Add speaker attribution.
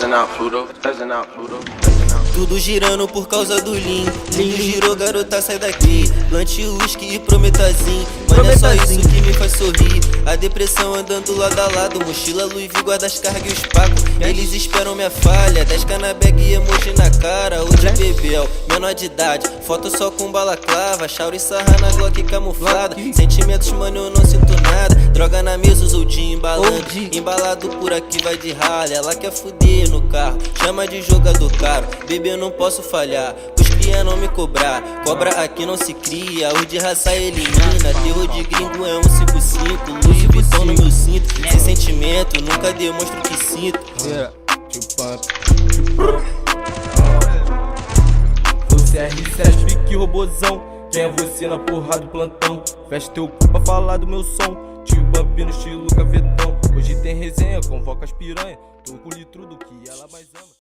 Speaker 1: Buzzing out Pluto, buzzing out Pluto.
Speaker 2: Tudo girando por causa do Lean. Lean girou, garota, sai daqui. Plante uísque e prometazinho. Mano, é só isso que me faz sorrir. A depressão andando lado a lado. Mochila, Louis V, guarda as cargas e os pacos. Eles esperam minha falha. 10k na bag e emoji na cara. Hoje bebel, menor de idade. Foto só com balaclava. Shauri sarra na Glock camuflada. Sentimentos, mano, eu não sinto nada. Droga na mesa, os oldinho embalando. Embalado por aqui vai de ralha. Ela quer fuder no carro. Chama de jogador caro. Eu não posso falhar, os cria não me cobrar. Cobra aqui não se cria, os de raça elimina. Terror de gringo é 155, Louis Vuitton no meu cinto. Sem sentimento, nunca demonstro o que sinto.
Speaker 3: Você é R7, fique robozão. Quem é você na porra do plantão? Fecha teu cu pra falar do meu som. Tio Bump no estilo cavetão. Hoje tem resenha, convoca as piranha. Tô com litro do que ela mais ama.